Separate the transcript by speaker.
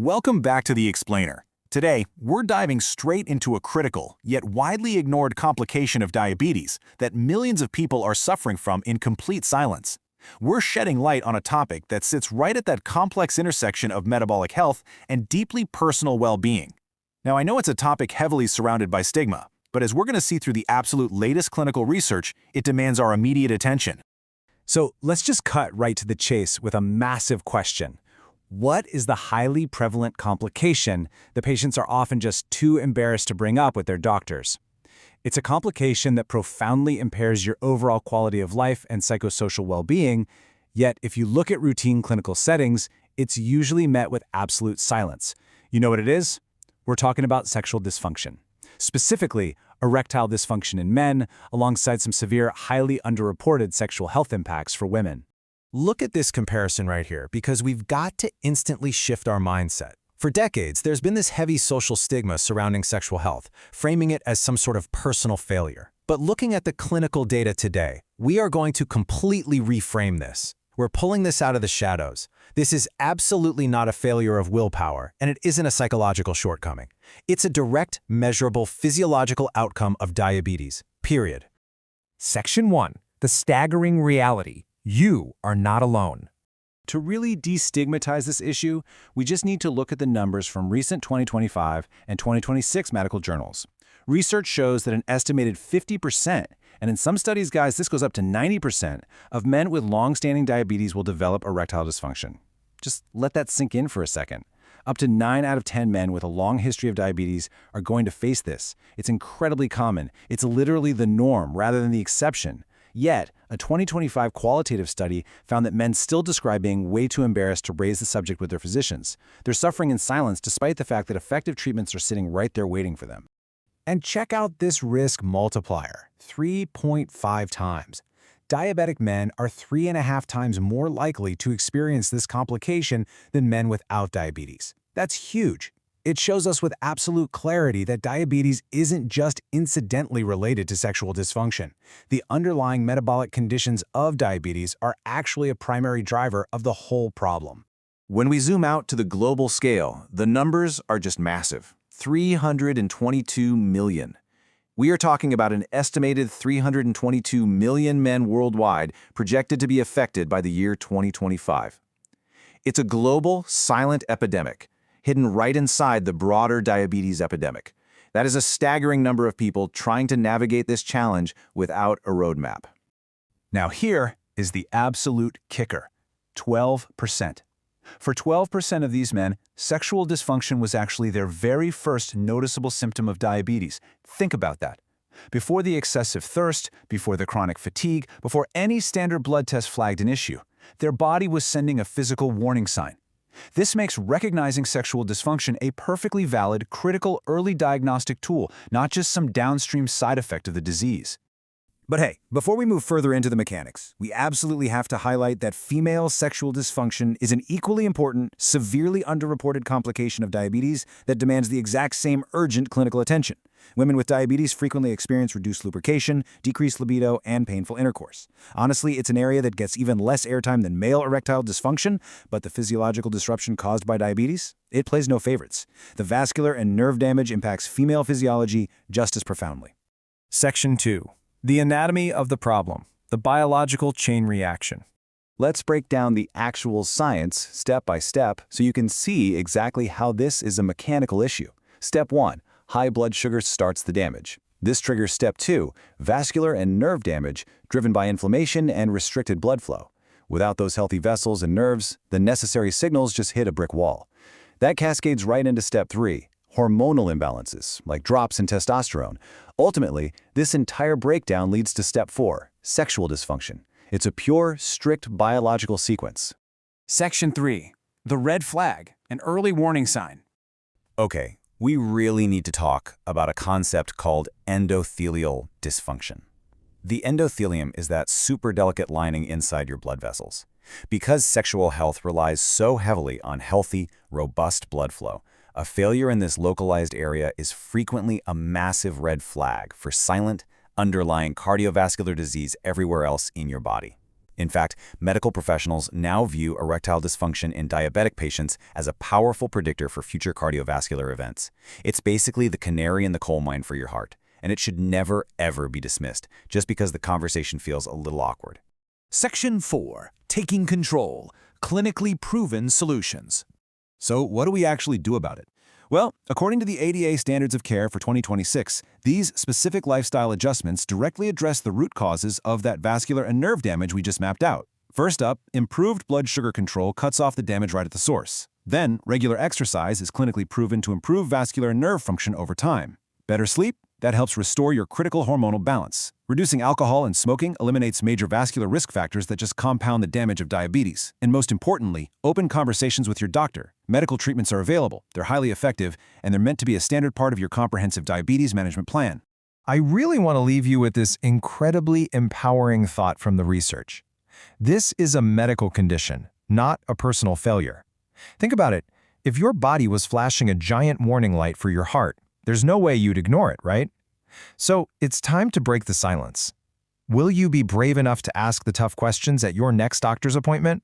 Speaker 1: Welcome back to The Explainer. Today, we're diving straight into a critical, yet widely ignored complication of diabetes that millions of people are suffering from in complete silence. We're shedding light on a topic that sits right at that complex intersection of metabolic health and deeply personal well-being. Now, I know it's a topic heavily surrounded by stigma, but as we're going to see through the absolute latest clinical research, it demands our immediate attention.
Speaker 2: So let's just cut right to the chase with a massive question. What is the highly prevalent complication that patients are often just too embarrassed to bring up with their doctors? It's a complication that profoundly impairs your overall quality of life and psychosocial well-being, yet if you look at routine clinical settings, it's usually met with absolute silence. You know what it is? We're talking about sexual dysfunction. Specifically, erectile dysfunction in men, alongside some severe, highly underreported sexual health impacts for women.
Speaker 3: Look at this comparison right here, because we've got to instantly shift our mindset. For decades, there's been this heavy social stigma surrounding sexual health, framing it as some sort of personal failure. But looking at the clinical data today, we are going to completely reframe this. We're pulling this out of the shadows. This is absolutely not a failure of willpower, and it isn't a psychological shortcoming. It's a direct, measurable physiological outcome of diabetes, period.
Speaker 4: Section 1. The staggering reality. You are not alone.
Speaker 2: To really destigmatize this issue, we just need to look at the numbers from recent 2025 and 2026 medical journals. Research shows that an estimated 50%, and in some studies, guys, this goes up to 90%, of men with long-standing diabetes will develop erectile dysfunction. Just let that sink in for a second. Up to 9 out of 10 men with a long history of diabetes are going to face this. It's incredibly common. It's literally the norm rather than the exception. Yet, a 2025 qualitative study found that men still describe being way too embarrassed to raise the subject with their physicians. They're suffering in silence despite the fact that effective treatments are sitting right there waiting for them.
Speaker 3: And check out this risk multiplier, 3.5 times. Diabetic men are 3.5 times more likely to experience this complication than men without diabetes. That's huge. It shows us with absolute clarity that diabetes isn't just incidentally related to sexual dysfunction. The underlying metabolic conditions of diabetes are actually a primary driver of the whole problem.
Speaker 1: When we zoom out to the global scale, the numbers are just massive. 322 million. We are talking about an estimated 322 million men worldwide projected to be affected by the year 2025. It's a global, silent epidemic, hidden right inside the broader diabetes epidemic. That is a staggering number of people trying to navigate this challenge without a roadmap.
Speaker 2: Now here is the absolute kicker, 12%. For 12% of these men, sexual dysfunction was actually their very first noticeable symptom of diabetes. Think about that. Before the excessive thirst, before the chronic fatigue, before any standard blood test flagged an issue, their body was sending a physical warning sign. This makes recognizing sexual dysfunction a perfectly valid, critical early diagnostic tool, not just some downstream side effect of the disease.
Speaker 1: But hey, before we move further into the mechanics, we absolutely have to highlight that female sexual dysfunction is an equally important, severely underreported complication of diabetes that demands the exact same urgent clinical attention. Women with diabetes frequently experience reduced lubrication, decreased libido, and painful intercourse. Honestly, it's an area that gets even less airtime than male erectile dysfunction, but the physiological disruption caused by diabetes, it plays no favorites. The vascular and nerve damage impacts female physiology just as profoundly.
Speaker 2: Section 2. The anatomy of the problem, the biological chain reaction.
Speaker 1: Let's break down the actual science step by step so you can see exactly how this is a mechanical issue. Step 1. High blood sugar starts the damage. This triggers step 2, vascular and nerve damage driven by inflammation and restricted blood flow. Without those healthy vessels and nerves, the necessary signals just hit a brick wall. That cascades right into step 3, hormonal imbalances, like drops in testosterone. Ultimately, this entire breakdown leads to step 4, sexual dysfunction. It's a pure, strict biological sequence.
Speaker 2: Section 3. The red flag, an early warning sign.
Speaker 1: Okay, we really need to talk about a concept called endothelial dysfunction. The endothelium is that super delicate lining inside your blood vessels. Because sexual health relies so heavily on healthy, robust blood flow, a failure in this localized area is frequently a massive red flag for silent, underlying cardiovascular disease everywhere else in your body. In fact, medical professionals now view erectile dysfunction in diabetic patients as a powerful predictor for future cardiovascular events. It's basically the canary in the coal mine for your heart, and it should never, ever be dismissed just because the conversation feels a little awkward.
Speaker 2: Section 4. Taking control. Clinically proven solutions. So what do we actually do about it? Well, according to the ADA Standards of Care for 2026, these specific lifestyle adjustments directly address the root causes of that vascular and nerve damage we just mapped out. First up, improved blood sugar control cuts off the damage right at the source. Then, regular exercise is clinically proven to improve vascular and nerve function over time. Better sleep? That helps restore your critical hormonal balance. Reducing alcohol and smoking eliminates major vascular risk factors that just compound the damage of diabetes. And most importantly, open conversations with your doctor. Medical treatments are available, they're highly effective, and they're meant to be a standard part of your comprehensive diabetes management plan.
Speaker 3: I really want to leave you with this incredibly empowering thought from the research. This is a medical condition, not a personal failure. Think about it. If your body was flashing a giant warning light for your heart, there's no way you'd ignore it, right? So it's time to break the silence. Will you be brave enough to ask the tough questions at your next doctor's appointment?